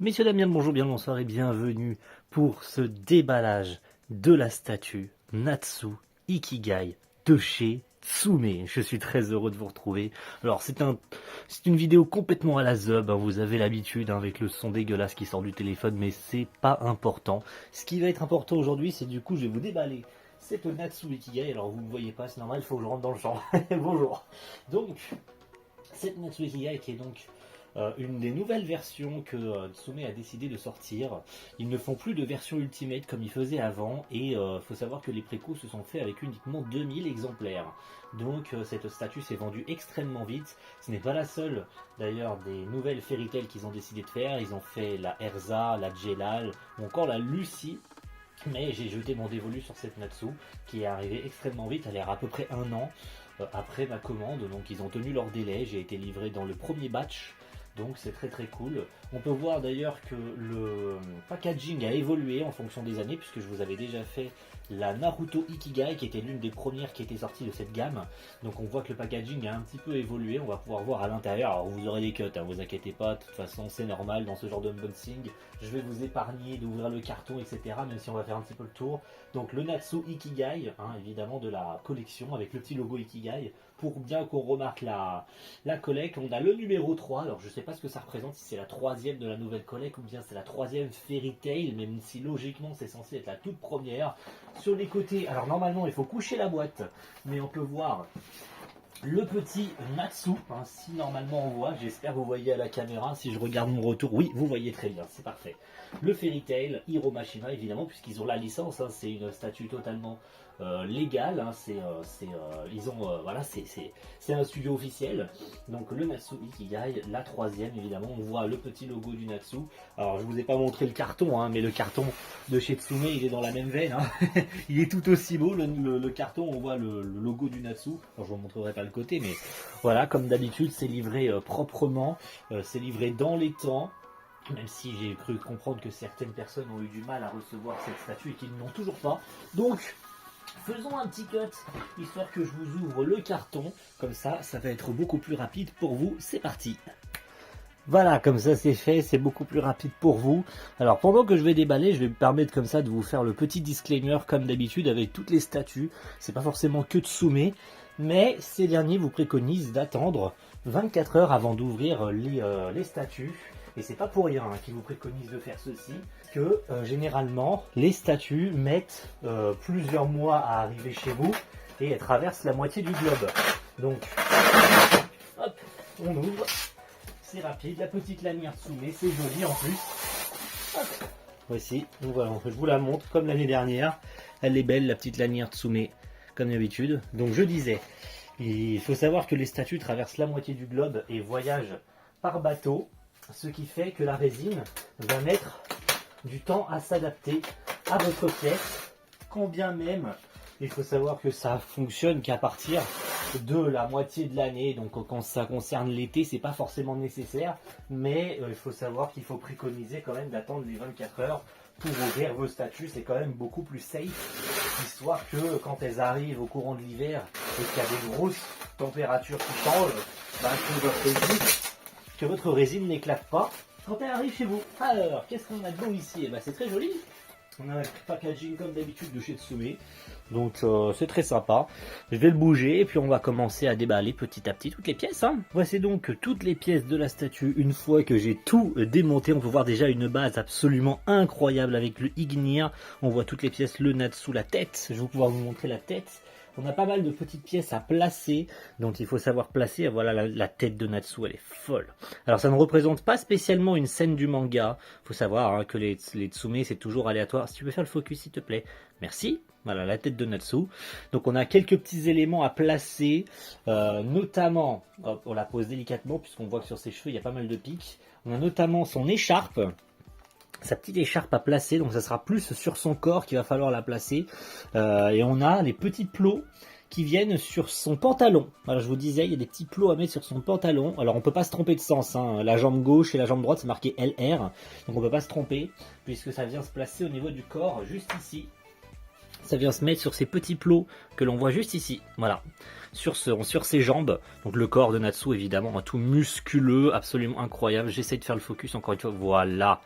Messieurs, dames, bien le bonjour, bien le bonsoir et bienvenue pour ce déballage de la statue Natsu Ikigai de chez Tsume. Je suis très heureux de vous retrouver. Alors c'est une vidéo complètement à la zub, hein, vous avez l'habitude hein, avec le son dégueulasse qui sort du téléphone, mais c'est pas important. Ce qui va être important aujourd'hui, c'est du coup je vais vous déballer cette Natsu Ikigai. Alors vous ne voyez pas, c'est normal, il faut que je rentre dans le champ. Bonjour. Donc, cette Natsu Ikigai qui est donc une des nouvelles versions que Tsume a décidé de sortir. Ils ne font plus de version Ultimate comme ils faisaient avant et il faut savoir que les précos se sont faits avec uniquement 2000 exemplaires. Donc cette statue s'est vendue extrêmement vite. Ce n'est pas la seule d'ailleurs des nouvelles Fairy Tail qu'ils ont décidé de faire. Ils ont fait la Erza, la Jelal ou encore la Lucie. Mais j'ai jeté mon dévolu sur cette Natsu qui est arrivée extrêmement vite. Elle est à peu près un an après ma commande. Donc ils ont tenu leur délai. J'ai été livré dans le premier batch. Donc c'est très très cool. On peut voir d'ailleurs que le packaging a évolué en fonction des années, puisque je vous avais déjà fait la Naruto Ikigai, qui était l'une des premières qui était sortie de cette gamme. Donc on voit que le packaging a un petit peu évolué, on va pouvoir voir à l'intérieur. Alors vous aurez des cuts, hein, vous inquiétez pas, de toute façon c'est normal dans ce genre d'unboxing. Je vais vous épargner d'ouvrir le carton, etc. Même si on va faire un petit peu le tour. Donc le Natsu Ikigai, hein, évidemment de la collection, avec le petit logo Ikigai. Pour bien qu'on remarque la collecte, on a le numéro 3, alors je sais pas ce que ça représente, si c'est la troisième de la nouvelle collecte ou bien c'est la troisième Fairy Tail, même si logiquement c'est censé être la toute première. Sur les côtés, alors normalement il faut coucher la boîte, mais on peut voir le petit Natsu, hein, si normalement on voit, j'espère que vous voyez à la caméra, si je regarde mon retour, oui vous voyez très bien, c'est parfait. Le Fairy Tail, Hiro Mashima évidemment, puisqu'ils ont la licence, hein, c'est une statue totalement légale, hein, voilà, c'est un studio officiel. Donc le Natsu Ikigai, la troisième évidemment, on voit le petit logo du Natsu. Alors je vous ai pas montré le carton, hein, mais le carton de chez Tsume il est dans la même veine, hein. Il est tout aussi beau, le carton, on voit le logo du Natsu. Alors, je vous montrerai pas le côté, mais voilà, comme d'habitude c'est livré proprement, c'est livré dans les temps. Même si j'ai cru comprendre que certaines personnes ont eu du mal à recevoir cette statue et qu'ils n'ont toujours pas. Donc, faisons un petit cut, histoire que je vous ouvre le carton. Comme ça va être beaucoup plus rapide pour vous. C'est parti. Voilà, comme ça c'est fait, c'est beaucoup plus rapide pour vous. Alors pendant que je vais déballer, je vais me permettre comme ça de vous faire le petit disclaimer comme d'habitude avec toutes les statues. C'est pas forcément que Tsume, mais ces derniers vous préconisent d'attendre 24 heures avant d'ouvrir les statues. Et c'est pas pour rien hein, qu'ils vous préconisent de faire ceci, que généralement les statues mettent plusieurs mois à arriver chez vous et elles traversent la moitié du globe. Donc, hop, on ouvre, c'est rapide, la petite lanière Tsume, c'est joli en plus. Hop, voici, donc voilà, je vous la montre comme l'année dernière. Elle est belle la petite lanière Tsume, comme d'habitude. Donc je disais, il faut savoir que les statues traversent la moitié du globe et voyagent par bateau. Ce qui fait que la résine va mettre du temps à s'adapter à votre pièce, quand bien même il faut savoir que ça fonctionne qu'à partir de la moitié de l'année. Donc quand ça concerne l'été, c'est pas forcément nécessaire, mais il faut savoir qu'il faut préconiser quand même d'attendre les 24 heures pour ouvrir vos statues. C'est quand même beaucoup plus safe, histoire que quand elles arrivent au courant de l'hiver et qu'il y a des grosses températures qui changent, que votre résine n'éclate pas quand elle arrive chez vous. Alors, qu'est-ce qu'on a de beau ici? C'est très joli. On a un packaging comme d'habitude de chez Tsume. Donc c'est très sympa. Je vais le bouger et puis on va commencer à déballer petit à petit toutes les pièces. Hein. Voici donc toutes les pièces de la statue. Une fois que j'ai tout démonté, on peut voir déjà une base absolument incroyable avec le Ignir. On voit toutes les pièces, le Natsu, la tête. Je vais pouvoir vous montrer la tête. On a pas mal de petites pièces à placer, donc il faut savoir placer. Voilà la tête de Natsu, elle est folle. Alors ça ne représente pas spécialement une scène du manga. Il faut savoir hein, que les Tsume c'est toujours aléatoire. Si tu peux faire le focus s'il te plaît. Merci. Voilà la tête de Natsu. Donc on a quelques petits éléments à placer, notamment, hop, on la pose délicatement puisqu'on voit que sur ses cheveux il y a pas mal de pics. On a notamment son écharpe. Sa petite écharpe à placer, donc ça sera plus sur son corps qu'il va falloir la placer. Et on a les petits plots qui viennent sur son pantalon. Alors je vous disais, il y a des petits plots à mettre sur son pantalon. Alors on peut pas se tromper de sens, hein. La jambe gauche et la jambe droite c'est marqué LR, donc on peut pas se tromper puisque ça vient se placer au niveau du corps, juste ici. Ça vient se mettre sur ces petits plots que l'on voit juste ici, voilà, sur ses jambes. Donc le corps de Natsu évidemment, un tout musculeux, absolument incroyable. J'essaie de faire le focus encore une fois, voilà.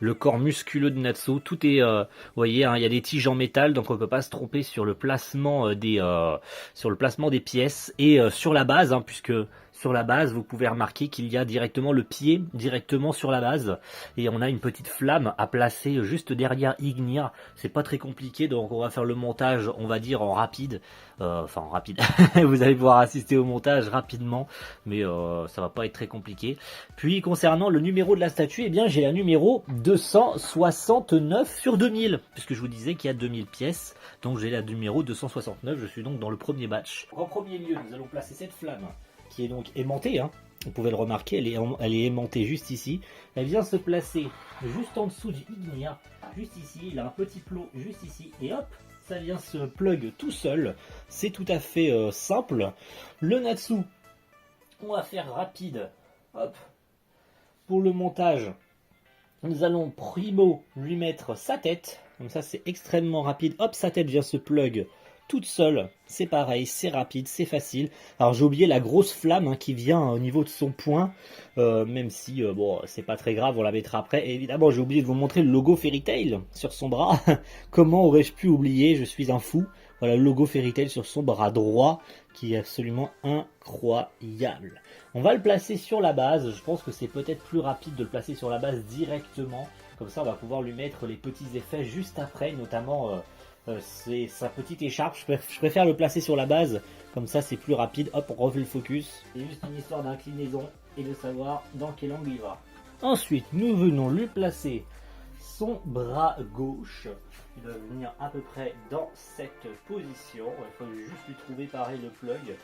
Le corps musculeux de Natsu, tout est, vous voyez, hein, il y a des tiges en métal, donc on ne peut pas se tromper sur le placement des pièces et sur la base, hein, puisque sur la base, vous pouvez remarquer qu'il y a directement le pied directement sur la base et on a une petite flamme à placer juste derrière Ignir. C'est pas très compliqué, donc on va faire le montage, on va dire en rapide, enfin en rapide. Vous allez pouvoir assister au montage rapidement, mais ça va pas être très compliqué. Puis concernant le numéro de la statue, eh bien j'ai la numéro 269 sur 2000, puisque je vous disais qu'il y a 2000 pièces, donc j'ai la numéro 269. Je suis donc dans le premier batch. En premier lieu, nous allons placer cette flamme qui est donc aimantée, hein. Vous pouvez le remarquer, elle est aimantée juste ici. Elle vient se placer juste en dessous du Ignir, juste ici. Il a un petit plot juste ici, et hop, ça vient se plug tout seul. C'est tout à fait simple. Le Natsu, on va faire rapide. Hop, pour le montage, nous allons primo lui mettre sa tête. Comme ça, c'est extrêmement rapide. Hop, sa tête vient se plug toute seule, c'est pareil, c'est rapide, c'est facile. Alors j'ai oublié la grosse flamme, hein, qui vient au niveau de son poing, même si bon, c'est pas très grave, on la mettra après. Et évidemment, j'ai oublié de vous montrer le logo Fairy Tail sur son bras. Comment aurais-je pu oublier? Je suis un fou. Voilà le logo Fairy Tail sur son bras droit, qui est absolument incroyable. On va le placer sur la base. Je pense que c'est peut-être plus rapide de le placer sur la base directement. Comme ça, on va pouvoir lui mettre les petits effets juste après, notamment c'est sa petite écharpe. Je préfère le placer sur la base, comme ça c'est plus rapide. Hop, on refait le focus. C'est juste une histoire d'inclinaison et de savoir dans quel angle il va. Ensuite, nous venons lui placer son bras gauche. Il va venir à peu près dans cette position. Il faut juste lui trouver pareil le plug.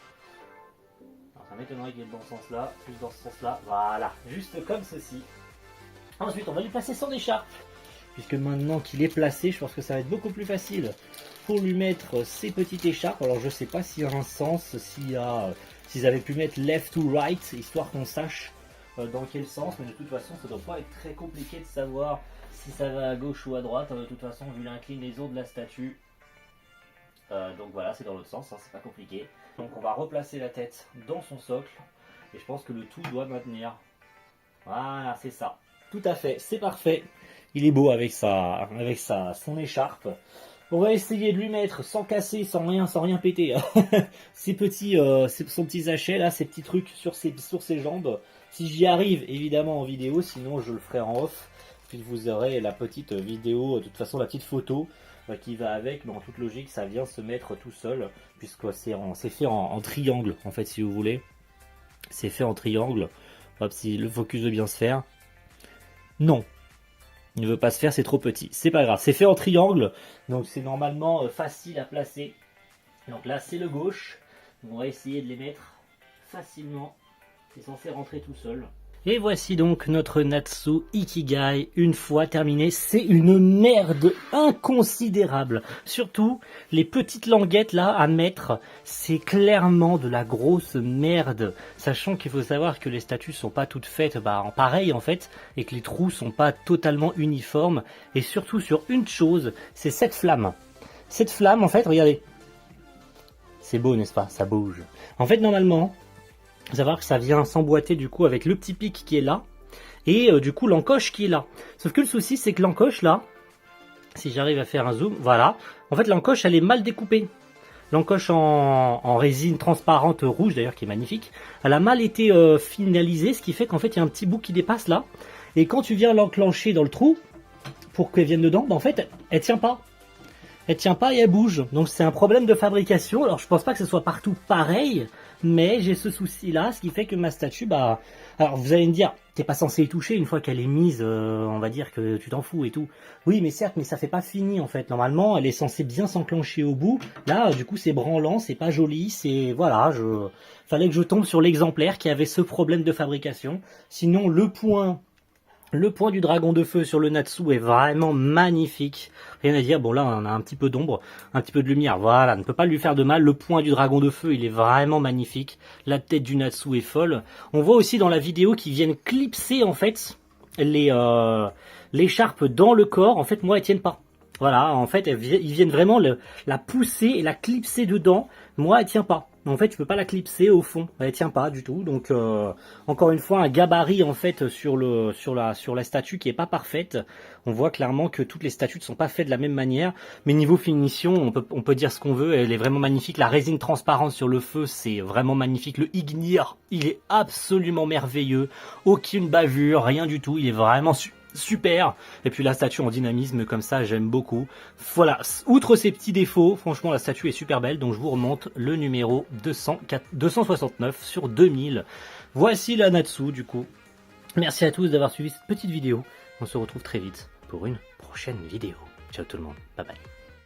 Alors, ça m'étonnerait qu'il y ait dans ce sens là, plus dans ce sens là. Voilà, juste comme ceci. Ensuite, on va lui placer son écharpe. Puisque maintenant qu'il est placé, je pense que ça va être beaucoup plus facile pour lui mettre ses petites écharpes. Alors je sais pas s'il y a un sens, s'ils avaient pu mettre left ou right, histoire qu'on sache dans quel sens. Mais de toute façon, ça doit pas être très compliqué de savoir si ça va à gauche ou à droite. De toute façon, vu l'inclinaison de la statue. Donc voilà, c'est dans l'autre sens, hein, c'est pas compliqué. Donc on va replacer la tête dans son socle. Et je pense que le tout doit maintenir. Voilà, c'est ça. Tout à fait, c'est parfait. Il est beau avec son écharpe. On va essayer de lui mettre sans casser, sans rien péter. Son petit sachet là, ces petits trucs sur ses jambes. Si j'y arrive, évidemment en vidéo, sinon je le ferai en off. Puis vous aurez la petite vidéo, de toute façon la petite photo qui va avec. Mais en toute logique, ça vient se mettre tout seul, puisque c'est fait en triangle en fait, si vous voulez. C'est fait en triangle. Hop, si le focus veut bien se faire. Non. Il ne veut pas se faire, c'est trop petit. C'est pas grave, c'est fait en triangle, donc c'est normalement facile à placer. Donc là, c'est le gauche. On va essayer de les mettre facilement. C'est censé rentrer tout seul. Et voici donc notre Natsu Ikigai, une fois terminé. C'est une merde inconsidérable. Surtout, les petites languettes là à mettre, c'est clairement de la grosse merde. Sachant qu'il faut savoir que les statues sont pas toutes faites en pareil en fait, et que les trous sont pas totalement uniformes. Et surtout sur une chose, c'est cette flamme. Cette flamme en fait, regardez. C'est beau n'est-ce pas? Ça bouge. En fait normalement, faut savoir que ça vient s'emboîter du coup avec le petit pic qui est là et du coup l'encoche qui est là. Sauf que le souci c'est que l'encoche là, si j'arrive à faire un zoom, voilà, en fait l'encoche elle est mal découpée. L'encoche en résine transparente rouge d'ailleurs qui est magnifique, elle a mal été finalisée, ce qui fait qu'en fait il y a un petit bout qui dépasse là. Et quand tu viens l'enclencher dans le trou pour qu'elle vienne dedans, en fait elle tient pas. Elle tient pas et elle bouge. Donc c'est un problème de fabrication. Alors je pense pas que ce soit partout pareil, mais j'ai ce souci là, ce qui fait que ma statue, alors vous allez me dire, t'es pas censé y toucher une fois qu'elle est mise, on va dire que tu t'en fous et tout. Oui mais certes, mais ça fait pas fini en fait. Normalement elle est censée bien s'enclencher au bout. Là du coup c'est branlant, c'est pas joli, c'est voilà, fallait que je tombe sur l'exemplaire qui avait ce problème de fabrication. Sinon le point du dragon de feu sur le Natsu est vraiment magnifique. Rien à dire. Bon là on a un petit peu d'ombre, un petit peu de lumière. Voilà, ne peut pas lui faire de mal. Le point du dragon de feu il est vraiment magnifique. La tête du Natsu est folle. On voit aussi dans la vidéo qu'ils viennent clipser en fait l'écharpe dans le corps. En fait moi elles tiennent pas. Voilà, en fait, ils viennent vraiment la pousser et la clipser dedans. Moi, elle tient pas. En fait, je peux pas la clipser au fond. Elle tient pas du tout. Donc, encore une fois, un gabarit en fait sur la statue qui est pas parfaite. On voit clairement que toutes les statues ne sont pas faites de la même manière. Mais niveau finition, on peut dire ce qu'on veut. Elle est vraiment magnifique. La résine transparente sur le feu, c'est vraiment magnifique. Le Ignir, il est absolument merveilleux. Aucune bavure, rien du tout. Il est vraiment super. Et puis la statue en dynamisme comme ça, j'aime beaucoup. Voilà, outre ces petits défauts, franchement la statue est super belle. Donc je vous remonte le numéro 269 sur 2000. Voici la Natsu du coup. Merci à tous d'avoir suivi cette petite vidéo. On se retrouve très vite pour une prochaine vidéo. Ciao tout le monde, bye bye.